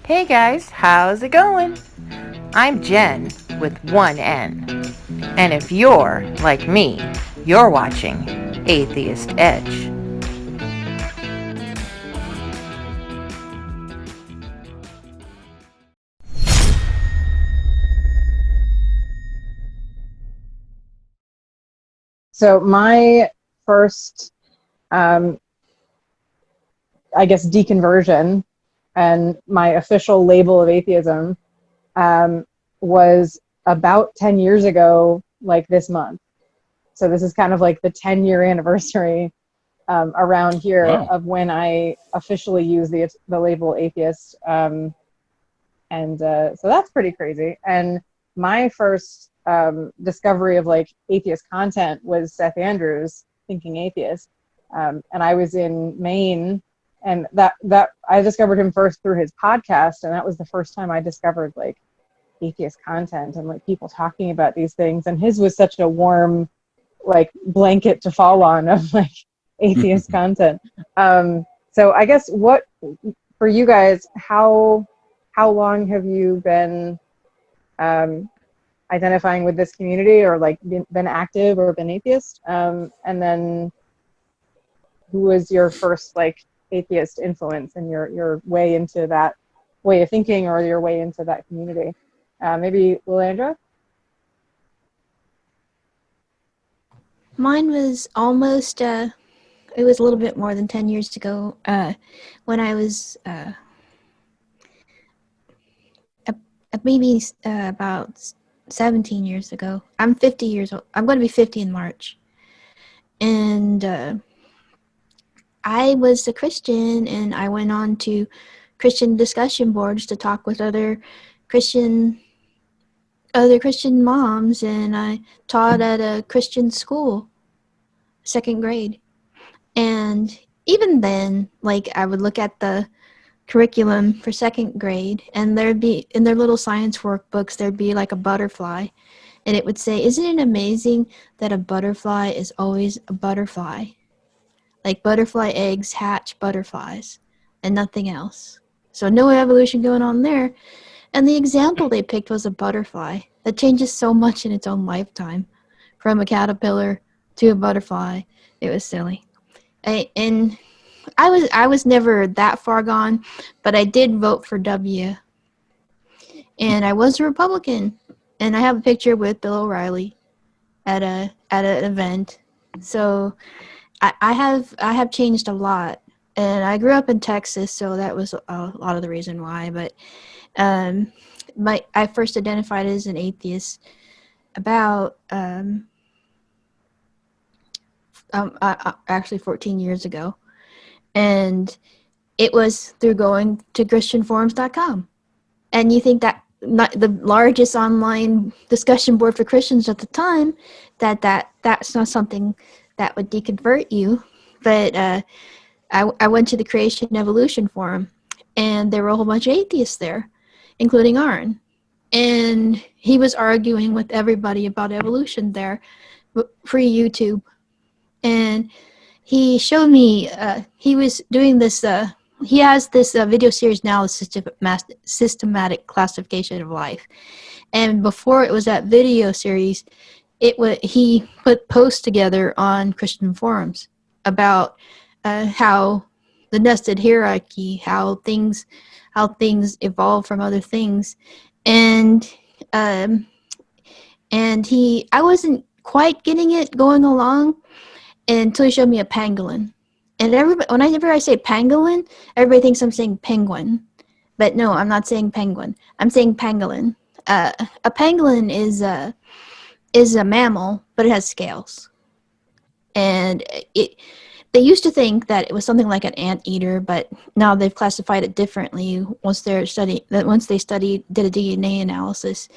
Hey guys, how's it going? I'm Jen with one N. And if you're like me, you're watching Atheist Edge. So my first, um, I guess, deconversion and my official label of atheism um, was about 10 years ago, like this month. So this is kind of like the 10-year anniversary around here Wow. of when I officially used the label atheist. So that's pretty crazy. And my first discovery of like atheist content was Seth Andrews, Thinking Atheist. And I was in Maine, and that I discovered him first through his podcast, and that was the first time I discovered like atheist content and like people talking about these things. And his was such a warm like blanket to fall on of like atheist content. So I guess what for you guys, how long have you been um, identifying with this community, or like been active or been atheist? And then who was your first like atheist influence and your way into that way of thinking or your way into that community? Maybe Lilandra? Mine was almost, it was a little bit more than 10 years ago, when I was maybe about 17 years ago. I'm 50 years old. I'm going to be 50 in March. And I was a Christian, and I went on to Christian discussion boards to talk with Christian other Christian moms, and I taught at a Christian school, second grade. And even then, like, I would look at the curriculum for second grade, and there'd be, in their little science workbooks, there'd be like a butterfly, and it would say, "Isn't it amazing that a butterfly is always a butterfly? Like, butterfly eggs hatch butterflies and nothing else. So no evolution going on there." And the example they picked was a butterfly that changes so much in its own lifetime, from a caterpillar to a butterfly. It was silly. And I was never that far gone, but I did vote for W, and I was a Republican, and I have a picture with Bill O'Reilly at an event. So I have changed a lot, and I grew up in Texas, so that was a lot of the reason why. But um, I first identified as an atheist about actually 14 years ago, and it was through going to christianforums.com. And you think that not the largest online discussion board for Christians at the time, that's not something that would deconvert you. But I went to the Creation Evolution Forum, and there were a whole bunch of atheists there, including Arn. And he was arguing with everybody about evolution there, pre-YouTube. And he showed me, he was doing this, he has this video series now, Systematic Classification of Life. And before it was that video series, he put posts together on Christian forums about how the nested hierarchy, how things evolve from other things. And um, I wasn't quite getting it going along until he showed me a pangolin. And everybody, whenever I say pangolin, everybody thinks I'm saying penguin. But no, I'm not saying penguin. I'm saying pangolin. A pangolin is a mammal, but it has scales. And they used to think that it was something like an anteater, but now they've classified it differently once they did a DNA analysis.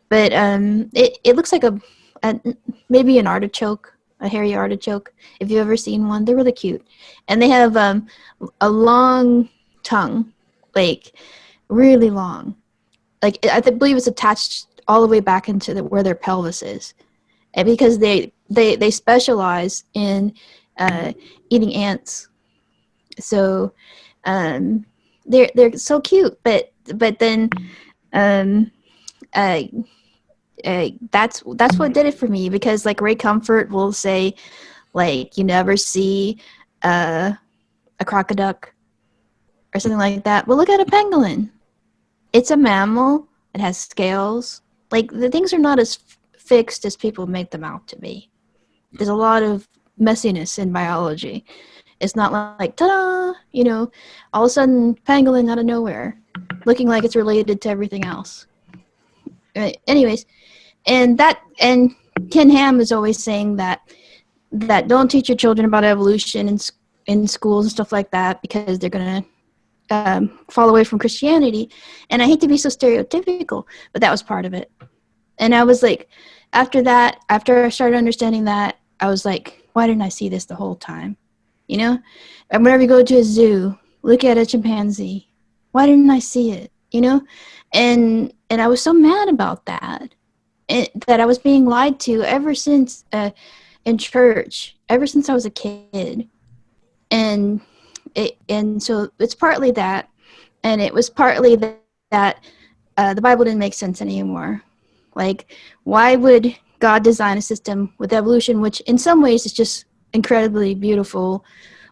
But it looks like a maybe an artichoke, a hairy artichoke. If you've ever seen one, they're really cute, and they have a long tongue, like really long. Like I believe it's attached all the way back into where their pelvis is, and because they specialize in eating ants. So they're so cute, but then uh, that's what did it for me, because like Ray Comfort will say, like, you never see a crocoduck or something like that. Well, look at a pangolin. It's a mammal. It has scales. Like, the things are not as fixed as people make them out to be. There's a lot of messiness in biology. It's not like, ta-da, all of a sudden, pangolin out of nowhere, looking like it's related to everything else. Anyways, and Ken Ham is always saying that don't teach your children about evolution in schools and stuff like that, because they're going to fall away from Christianity. And I hate to be so stereotypical, but that was part of it. And I was like, after I started understanding that, I was like, why didn't I see this the whole time? And whenever you go to a zoo, look at a chimpanzee. Why didn't I see it? And I was so mad about that, that I was being lied to ever since in church, ever since I was a kid. And so it's partly that, and it was partly that the Bible didn't make sense anymore. Like, why would God design a system with evolution, which in some ways is just incredibly beautiful,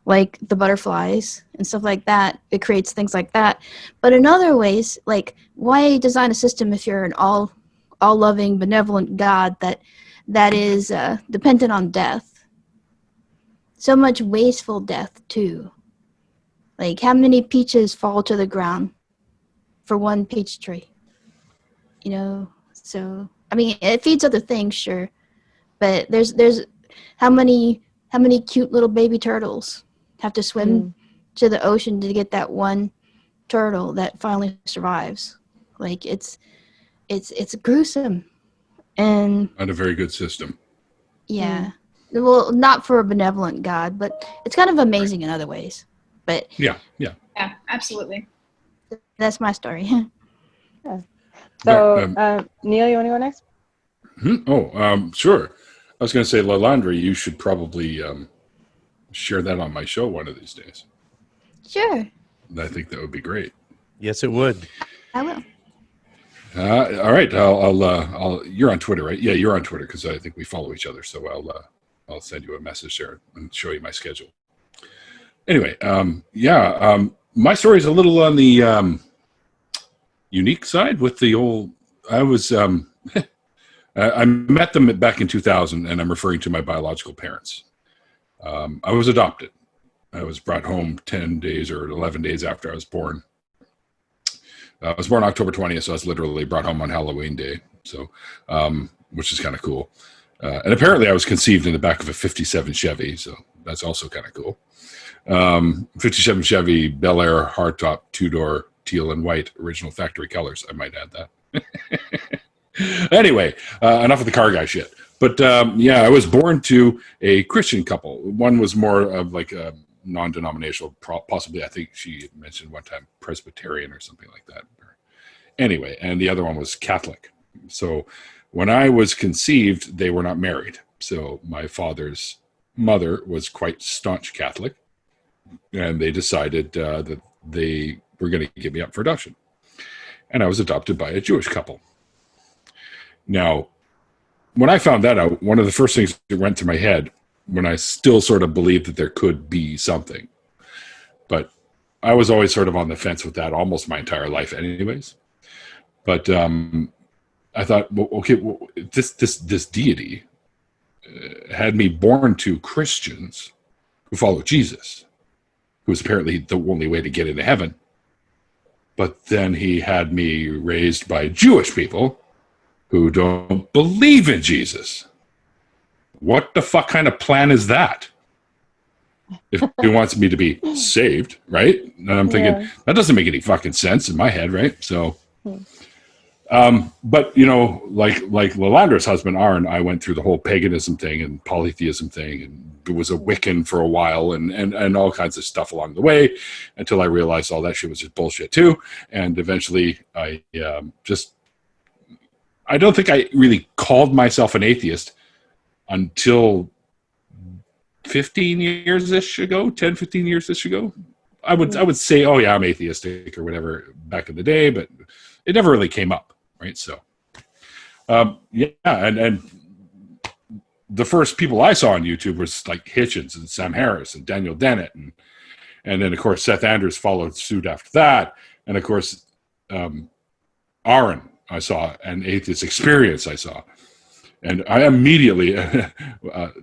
like the butterflies and stuff like that? It creates things like that. But in other ways, like, why design a system if you're an all-loving, benevolent God that is dependent on death? So much wasteful death, too. Like, how many peaches fall to the ground for one peach tree? So, I mean, it feeds other things, sure. But there's how many cute little baby turtles have to swim to the ocean to get that one turtle that finally survives? Like, it's gruesome. And Not a very good system. Yeah. Well, not for a benevolent God, but it's kind of amazing in other ways. But Yeah, absolutely. that's my story. Yeah. So, But, Neil, you want to go next? Sure. I was going to say, Lilandra, you should probably share that on my show one of these days. Sure. I think that would be great. Yes, it would. I will. All right. I'll. You're on Twitter, right? Yeah, you're on Twitter, because I think we follow each other. So I'll send you a message there and show you my schedule. Anyway, my story is a little on the unique side with the old. I was. I met them back in 2000, and I'm referring to my biological parents. I was adopted. I was brought home 10 days or 11 days after I was born. I was born October 20th, so I was literally brought home on Halloween Day, so which is kind of cool. And apparently I was conceived in the back of a 57 Chevy, so that's also kind of cool. 57 Chevy, Bel Air, hardtop, two-door, teal and white, original factory colors. I might add that. Anyway, enough of the car guy shit. But I was born to a Christian couple. One was more of like a non-denominational, possibly, I think she mentioned one time, Presbyterian or something like that. Anyway, and the other one was Catholic. So when I was conceived, they were not married. So my father's mother was quite staunch Catholic, and they decided that they were going to give me up for adoption. And I was adopted by a Jewish couple. Now, when I found that out, one of the first things that went to my head, when I still sort of believed that there could be something, but I was always sort of on the fence with that almost my entire life anyways. But I thought, well, okay, this deity had me born to Christians who follow Jesus, who was apparently the only way to get into heaven. But then he had me raised by Jewish people who don't believe in Jesus. What the fuck kind of plan is that? If he wants me to be saved, right? And I'm thinking, that doesn't make any fucking sense in my head, right? So, but like Lilandra's husband, Aaron, I went through the whole paganism thing and polytheism thing, and was a Wiccan for a while and all kinds of stuff along the way, until I realized all that shit was just bullshit too. And eventually I don't think I really called myself an atheist until 10, 15 years-ish ago. I would say, oh yeah, I'm atheistic or whatever back in the day, but it never really came up, right? So, yeah, and the first people I saw on YouTube was like Hitchens and Sam Harris and Daniel Dennett, and then of course Seth Andrews followed suit after that, and of course Aaron I saw, and Atheist Experience I saw. And I immediately,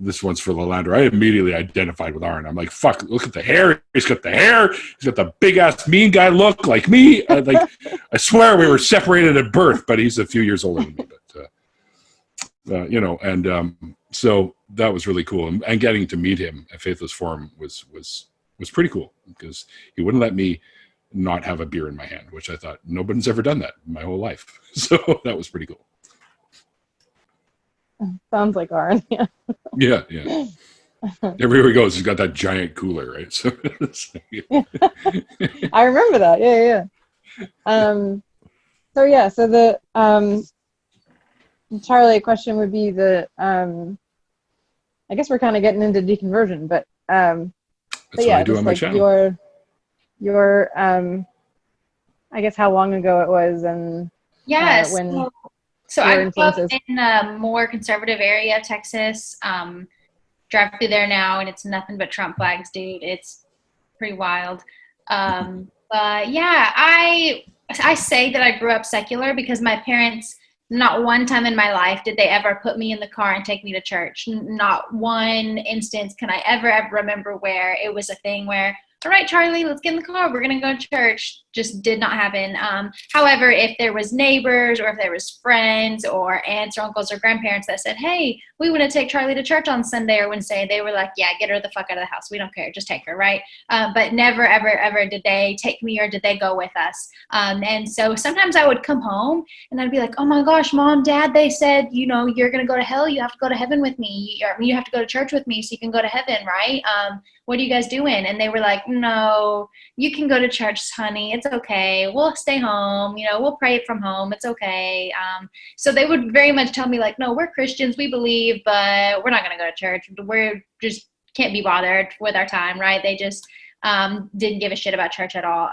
this one's for Lilandra, I immediately identified with Aaron. I'm like, fuck, look at the hair. He's got the hair. He's got the big-ass mean guy look like me. I swear we were separated at birth, but he's a few years older than me. But, so that was really cool. And getting to meet him at Faithless Forum was pretty cool because he wouldn't let me not have a beer in my hand, which I thought nobody's ever done that in my whole life. So that was pretty cool. Sounds like Aaron. Yeah. Yeah. Everywhere he goes, he's got that giant cooler, right? So I remember that. Yeah. So the Charlie question would be I guess we're kind of getting into deconversion, but that's what I do on my channel. Your I guess how long ago it was and Yes. when. So I grew up in a more conservative area of Texas. Drive through there now, and it's nothing but Trump flags, dude. It's pretty wild. But yeah, I say that I grew up secular because my parents, not one time in my life did they ever put me in the car and take me to church. Not one instance can I ever remember where it was a thing where, all right, Charlie, let's get in the car. We're going to go to church. Just did not happen. However, if there was neighbors or if there was friends or aunts or uncles or grandparents that said, hey, we want to take Charlie to church on Sunday or Wednesday, they were like, yeah, get her the fuck out of the house. We don't care. Just take her, right? But never, ever did they take me or did they go with us. And so sometimes I would come home and I'd be like, oh my gosh, Mom, Dad, they said, you're going to go to hell. You have to go to heaven with me. You have to go to church with me so you can go to heaven, right? What are you guys doing? And they were like, no, you can go to church, honey. It's okay. We'll stay home. We'll pray from home. It's okay. So they would very much tell me like, no, we're Christians. We believe, but we're not going to go to church. We're just can't be bothered with our time, right? They just didn't give a shit about church at all.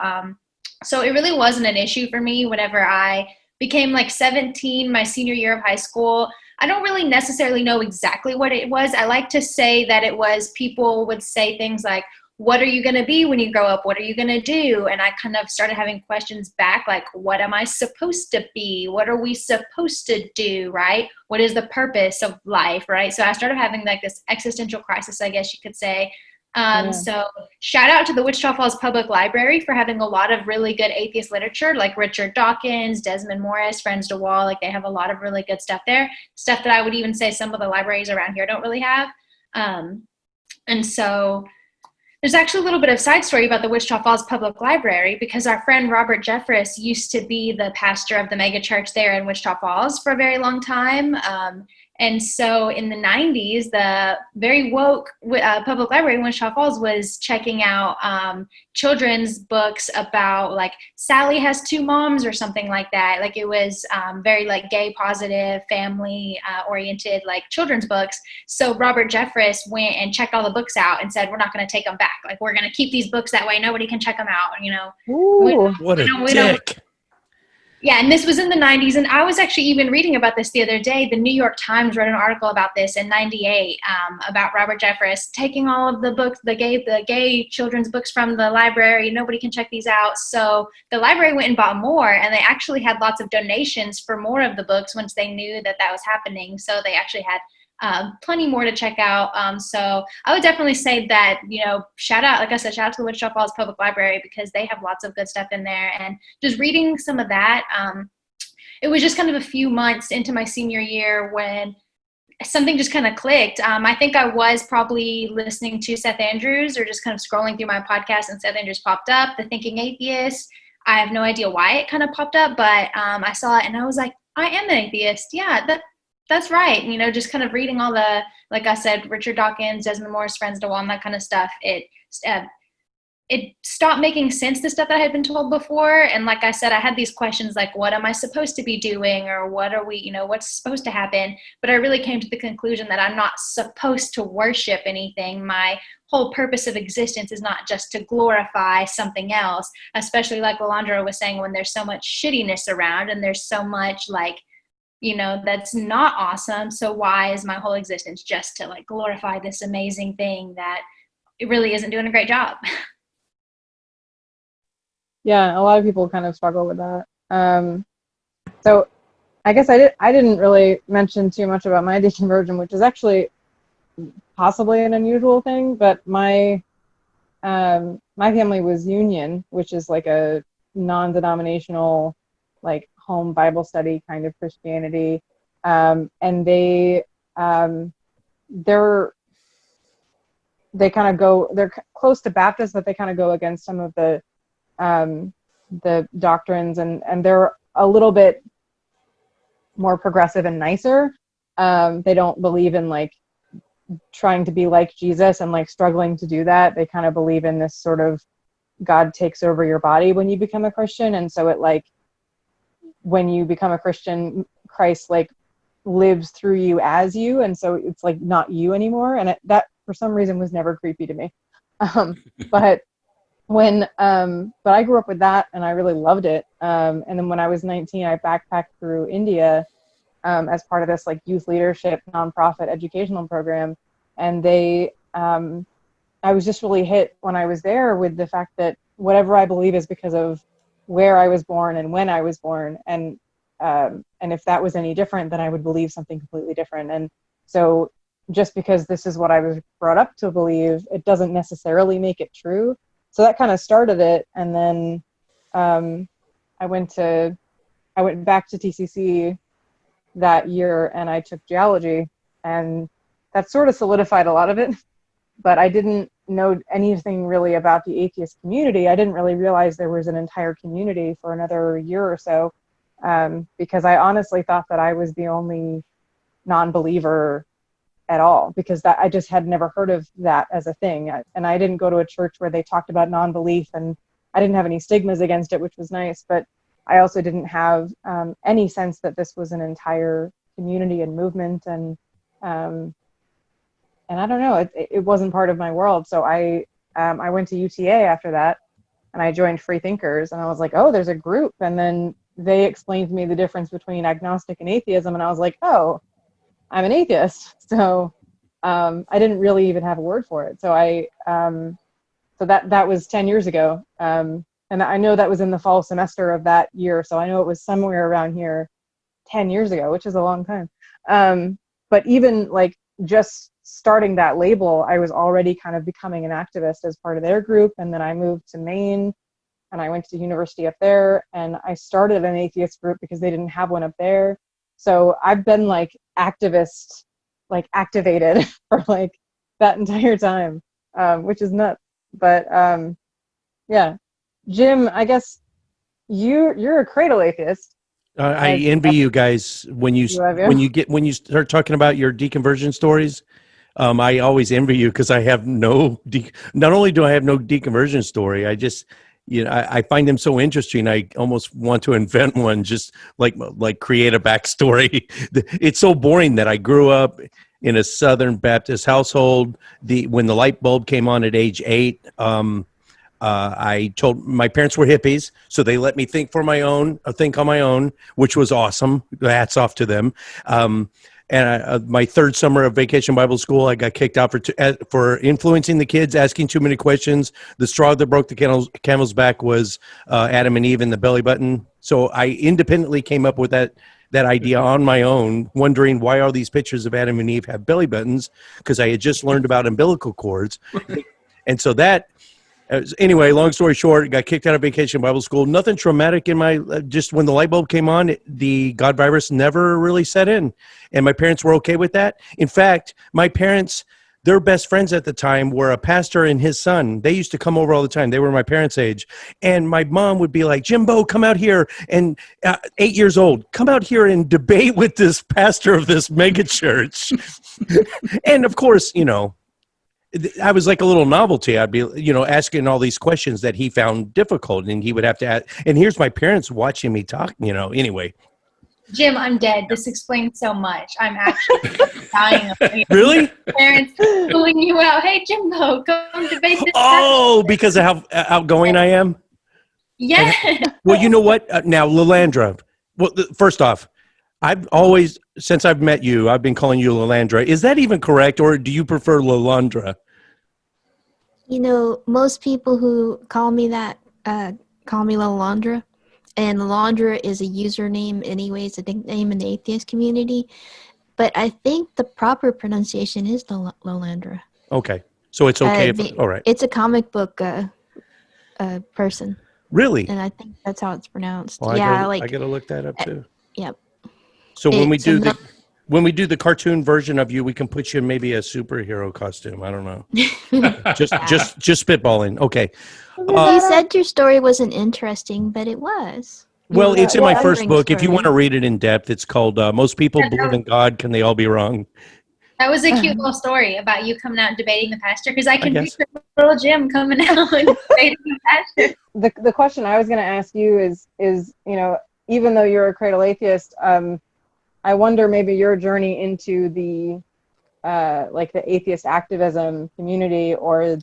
So it really wasn't an issue for me whenever I became like 17, my senior year of high school. I don't really necessarily know exactly what it was. I like to say that it was people would say things like, what are you going to be when you grow up? What are you going to do? And I kind of started having questions back like, what am I supposed to be? What are we supposed to do, right? What is the purpose of life, right? So I started having like this existential crisis, I guess you could say. So shout out to the Wichita Falls Public Library for having a lot of really good atheist literature, like Richard Dawkins, Desmond Morris, Friends to Wall. Like they have a lot of really good stuff there. Stuff that I would even say some of the libraries around here don't really have. And so there's actually a little bit of side story about the Wichita Falls Public Library because our friend Robert Jeffress used to be the pastor of the mega church there in Wichita Falls for a very long time. And so in the 90s, the very woke public library in Wichita Falls was checking out children's books about like Sally has two moms or something like that. Like it was very like gay positive, family oriented like children's books. So Robert Jeffress went and checked all the books out and said, we're not going to take them back. Like we're going to keep these books that way. Nobody can check them out. Ooh, what a dick. Yeah, and this was in the 90s, and I was actually even reading about this the other day. The New York Times wrote an article about this in '98 about Robert Jeffress taking all of the books, the gay children's books from the library. Nobody can check these out. So the library went and bought more, and they actually had lots of donations for more of the books once they knew that was happening. So they actually had plenty more to check out. So I would definitely say that, shout out to the Wichita Falls Public Library because they have lots of good stuff in there. And just reading some of that, it was just kind of a few months into my senior year when something just kind of clicked. I think I was probably listening to Seth Andrews or just kind of scrolling through my podcast and Seth Andrews popped up, The Thinking Atheist. I have no idea why it kind of popped up, but I saw it and I was like, I am an atheist. Yeah, that's right. Just kind of reading all the, like I said, Richard Dawkins, Desmond Morris, Friends to Wall, and that kind of stuff. It it stopped making sense, the stuff that I had been told before. And like I said, I had these questions like, what am I supposed to be doing? Or what are we, you know, what's supposed to happen? But I really came to the conclusion that I'm not supposed to worship anything. My whole purpose of existence is not just to glorify something else, especially like Lilandra was saying, when there's so much shittiness around and there's so much like, you know, that's not awesome. So why is my whole existence just to like glorify this amazing thing that it really isn't doing a great job? Yeah, a lot of people kind of struggle with that. So I guess I didn't really mention too much about my deconversion, which is actually possibly an unusual thing, but my family was Union, which is like a non-denominational, like home Bible study kind of Christianity, and they're close to Baptist, but they kind of go against some of the doctrines, and they're a little bit more progressive and nicer. They don't believe in like trying to be like Jesus and like struggling to do that. They kind of believe in this sort of God takes over your body when you become a Christian, and so it like when you become a Christian, Christ like lives through you as you, and so it's like not you anymore. And that for some reason was never creepy to me. But I grew up with that and I really loved it. And then when I was 19, I backpacked through India as part of this like youth leadership nonprofit educational program. And I was just really hit when I was there with the fact that whatever I believe is because of where I was born and when I was born. And if that was any different, then I would believe something completely different. And so just because this is what I was brought up to believe, it doesn't necessarily make it true. So that kind of started it. And then I went back to TCC that year and I took geology, and that sort of solidified a lot of it. But I didn't know anything really about the atheist community. I didn't really realize there was an entire community for another year or so, because I honestly thought that I was the only non-believer at all, because I just had never heard of that as a thing. And I didn't go to a church where they talked about non-belief, and I didn't have any stigmas against it, which was nice. But I also didn't have any sense that this was an entire community and movement. And I don't know, it wasn't part of my world. So I went to UTA after that, and I joined Free Thinkers, and I was like, oh, there's a group. And then they explained to me the difference between agnostic and atheism, and I was like, oh, I'm an atheist. So I didn't really even have a word for it. So that was 10 years ago. And I know that was in the fall semester of that year. So I know it was somewhere around here 10 years ago, which is a long time. But even like just starting that label, I was already kind of becoming an activist as part of their group. And then I moved to Maine, and I went to university up there, and I started an atheist group because they didn't have one up there. So I've been like activist, like activated for like that entire time, which is nuts. But yeah, Jim, I guess you're a cradle atheist. I envy you guys when you start talking about your deconversion stories. I always envy you because I have not only do I have no deconversion story, I just, I find them so interesting. I almost want to invent one, just like create a backstory. It's so boring that I grew up in a Southern Baptist household. When the light bulb came on at age 8, I told my parents were hippies, so they let me think on my own, which was awesome. Hats off to them. And my third summer of Vacation Bible School, I got kicked out for influencing the kids, asking too many questions. The straw that broke the camel's back was Adam and Eve in the belly button. So I independently came up with that idea on my own, wondering why all these pictures of Adam and Eve have belly buttons, because I had just learned about umbilical cords. And so anyway, long story short, got kicked out of Vacation Bible School. Nothing traumatic in just when the light bulb came on, the God virus never really set in. And my parents were okay with that. In fact, my parents, their best friends at the time were a pastor and his son. They used to come over all the time. They were my parents' age. And my mom would be like, Jimbo, come out here. And 8 years old, come out here and debate with this pastor of this mega church. And of course, I was like a little novelty. I'd be, asking all these questions that he found difficult, and he would have to ask. And here's my parents watching me talk. Anyway. Jim, I'm dead. This explains so much. I'm actually dying of fear. Really? Parents pulling you out. Hey, Jimbo, come debate this. Oh, because of how outgoing I am? Yeah. Well, you know what? Now, Lilandra. Well, first off, I've always, since I've met you, I've been calling you Lilandra. Is that even correct, or do you prefer Lilandra? Most people who call me that call me Lilandra. And Lilandra is a username anyways, a nickname in the atheist community. But I think the proper pronunciation is Lilandra. Okay. So it's okay all right. It's a comic book person. Really? And I think that's how it's pronounced. Well, yeah, I gotta look that up too. Yep. So when we do the cartoon version of you, we can put you in maybe a superhero costume. I don't know. just spitballing. Okay. You said your story wasn't interesting, but it was. Well, it's in my first book. If you want to read it in depth, it's called "Most People Believe in God. Can They All Be Wrong?" That was a cute little story about you coming out and debating the pastor, because I can picture little Jim coming out and debating the pastor. The question I was going to ask you is even though you're a cradle atheist, I wonder maybe your journey into the the atheist activism community, or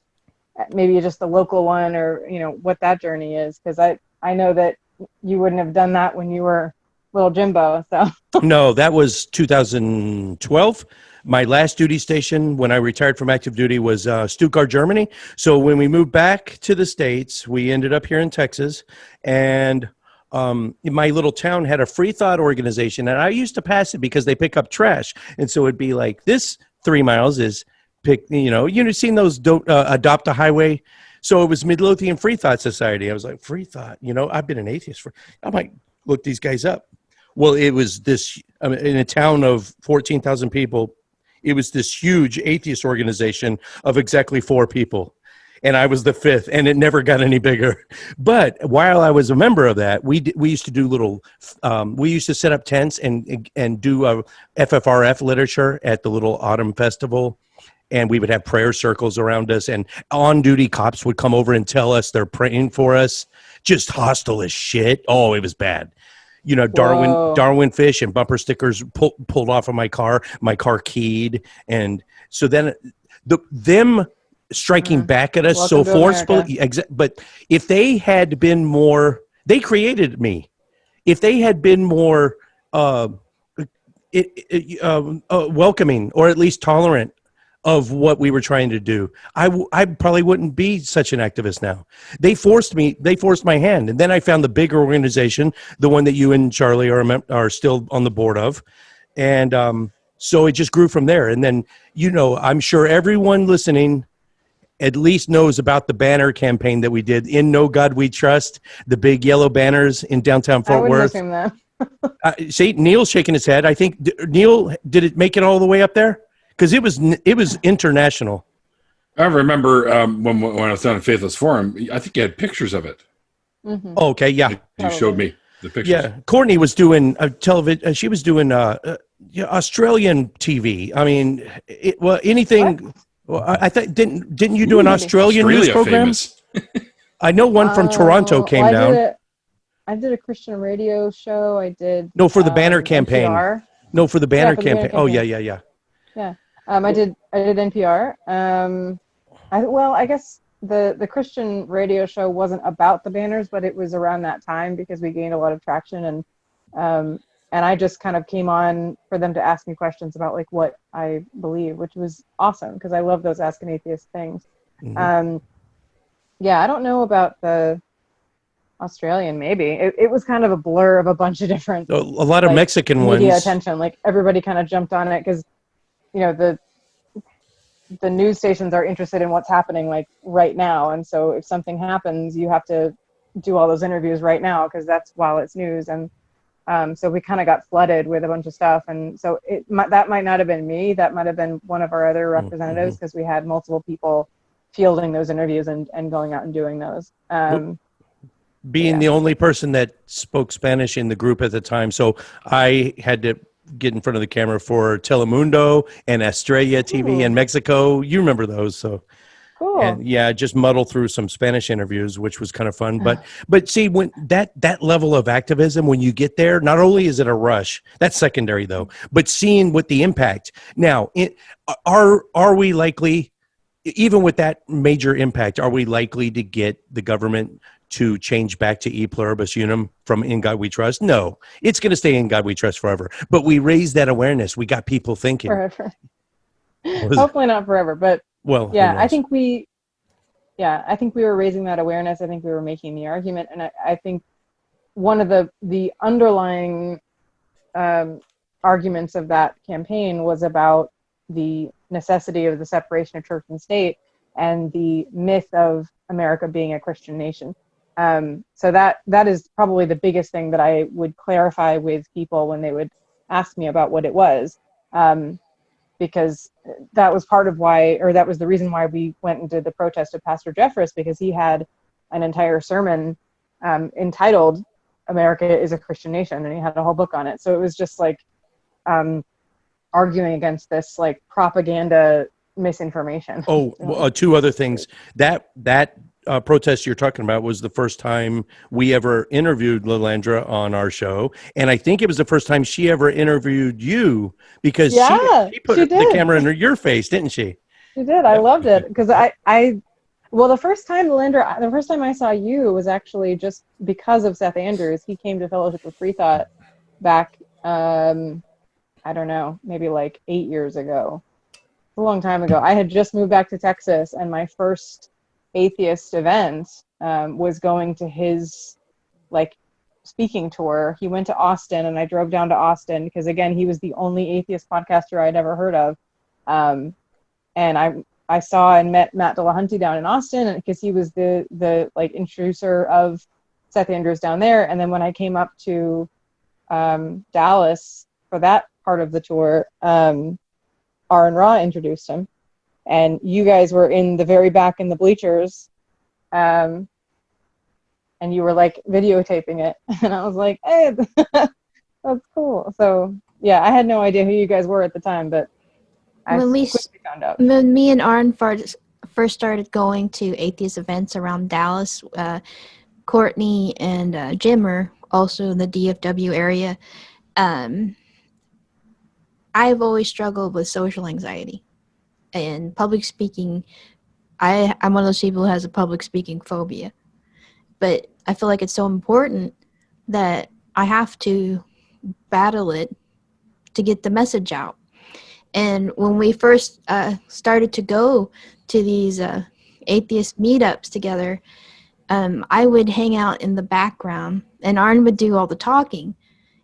maybe just the local one, or what that journey is, because I know that you wouldn't have done that when you were little Jimbo. So no, that was 2012. My last duty station when I retired from active duty was Stuttgart, Germany. So when we moved back to the States, we ended up here in Texas, and my little town had a free thought organization, and I used to pass it because they pick up trash. And so it'd be like, this 3 miles is you've seen those adopt a highway. So it was Midlothian Free Thought Society. I was like, free thought, I've been an atheist I might look these guys up. Well, it was this, in a town of 14,000 people, it was this huge atheist organization of exactly 4 people. And I was the 5th, and it never got any bigger. But while I was a member of that, we used to do we used to set up tents and do FFRF literature at the little autumn festival. And we would have prayer circles around us, and on-duty cops would come over and tell us they're praying for us. Just hostile as shit. Oh, it was bad. Darwin fish and bumper stickers pulled off of my car keyed. And so then them striking back at us so forcefully. But if they had been more, they created me. If they had been more welcoming, or at least tolerant of what we were trying to do, I probably wouldn't be such an activist now. They forced my hand. And then I found the bigger organization, the one that you and Charlee are still on the board of. And so it just grew from there. And then, I'm sure everyone listening at least knows about the banner campaign that we did, "In No God We Trust," the big yellow banners in downtown Fort Worth. See, Neil's shaking his head. I think, Neil, did it make it all the way up there? Because it was international. I remember when I was down in Faithless Forum, I think you had pictures of it. Mm-hmm. Oh, okay, yeah. You showed me the pictures. Yeah, Courtney was doing television. She was doing Australian TV. I mean, anything. Well, I thought didn't you do an Australian news program? I know one from Toronto came down. I did a Christian radio show. I did for the banner campaign. NPR. No, for the banner campaign. Banner Oh campaign. yeah. Yeah. I did NPR. I guess the Christian radio show wasn't about the banners, but it was around that time because we gained a lot of traction, and I just kind of came on for them to ask me questions about like what I believe, which was awesome because I love those Ask an Atheist things. Mm-hmm. I don't know about the Australian. Maybe it was kind of a blur of a bunch of different. A lot of Mexican media ones. attention. Like everybody kind of jumped on it because the news stations are interested in what's happening like right now, and so if something happens, you have to do all those interviews right now because that's while it's news. And so we kind of got flooded with a bunch of stuff, and so that might not have been me. That might have been one of our other representatives because we had multiple people fielding those interviews and going out and doing those. Being the only person that spoke Spanish in the group at the time, so I had to get in front of the camera for Telemundo and Estrella TV in Mexico. You remember those, so. Cool. And yeah, just muddle through some Spanish interviews, which was kind of fun. But see, when that level of activism, when you get there, not only is it a rush, that's secondary though, but seeing what the impact. Now, are we likely, even with that major impact, are we likely to get the government to change back to e pluribus unum from In God We Trust? No, it's going to stay In God We Trust forever. But we raised that awareness. We got people thinking. Forever. Hopefully not forever, but well, yeah, I think we were raising that awareness. I think we were making the argument, and I think one of the underlying arguments of that campaign was about the necessity of the separation of church and state and the myth of America being a Christian nation. So that is probably the biggest thing that I would clarify with people when they would ask me about what it was. Because that was part of why, or that was the reason why we went and did the protest of Pastor Jeffress, because he had an entire sermon entitled America is a Christian Nation, and he had a whole book on it. So it was just like arguing against this like propaganda misinformation. Two other things. That protest you're talking about was the first time we ever interviewed Lilandra on our show, and I think it was the first time she ever interviewed you, because she put the camera in your face, didn't she? She did. I loved it because the first time I saw you was actually just because of Seth Andrews. He came to Fellowship of Free Thought back, I don't know, maybe like 8 years ago. A long time ago. I had just moved back to Texas, and my first Atheist event was going to his like speaking tour. He went to Austin, and I drove down to Austin because, again, he was the only atheist podcaster I'd ever heard of. And I saw and met Matt Delahunty down in Austin, and because he was the like introducer of Seth Andrews down there. And then when I came up to Dallas for that part of the tour, Aaron Ra introduced him. And you guys were in the very back in the bleachers, and you were like videotaping it. And I was like, hey, that's cool. So yeah, I had no idea who you guys were at the time, but I quickly found out. When me and Aaron first started going to atheist events around Dallas, Courtney and Jim are also in the DFW area. I've always struggled with social anxiety. And public speaking, I'm one of those people who has a public speaking phobia. But I feel like it's so important that I have to battle it to get the message out. And when we first started to go to these atheist meetups together, I would hang out in the background, and Arn would do all the talking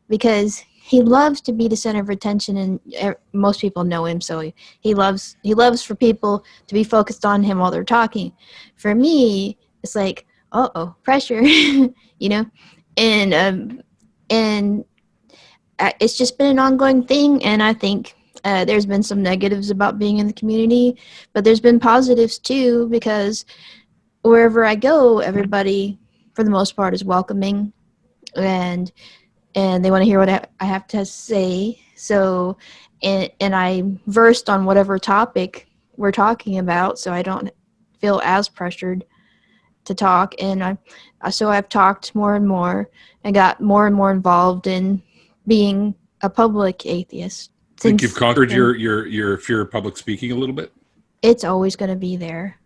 because he loves to be the center of attention, and most people know him, so he loves for people to be focused on him while they're talking. For me, it's like, pressure, you know, and it's just been an ongoing thing, and I think there's been some negatives about being in the community, but there's been positives too, because wherever I go, everybody, for the most part, is welcoming, and they want to hear what I have to say. So, and I'm versed on whatever topic we're talking about, so I don't feel as pressured to talk. And I've talked more and more and got more and more involved in being a public atheist. Think you've conquered your fear of public speaking a little bit? It's always going to be there.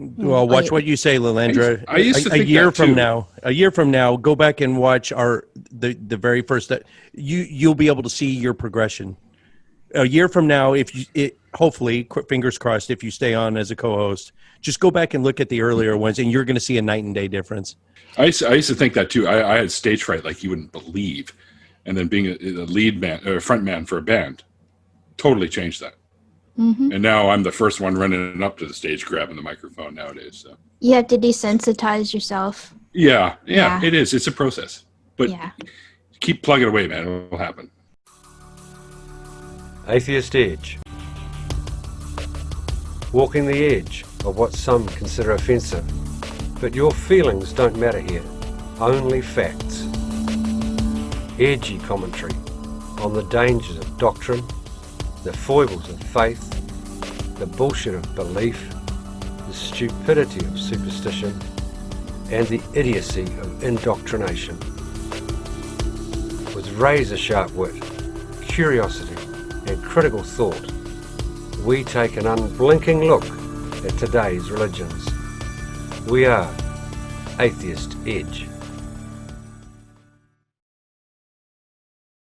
Well, watch what you say, Lilandra. I used to think a year that from too. now, go back and watch the very first that you'll be able to see your progression. A year from now, hopefully, fingers crossed, if you stay on as a co-host, just go back and look at the earlier ones, and you're going to see a night and day difference. I used to think that too. I had stage fright like you wouldn't believe, and then being a lead man or front man for a band totally changed that. Mm-hmm. And now I'm the first one running up to the stage grabbing the microphone nowadays. So you have to desensitize yourself. Yeah, it is. It's a process. But keep plugging away, man. It will happen. Atheist Edge. Walking the edge of what some consider offensive. But your feelings don't matter here. Only facts. Edgy commentary. on the dangers of doctrine, the foibles of faith, the bullshit of belief, the stupidity of superstition, and the idiocy of indoctrination. With razor-sharp wit, curiosity, and critical thought, we take an unblinking look at today's religions. We are Atheist Edge.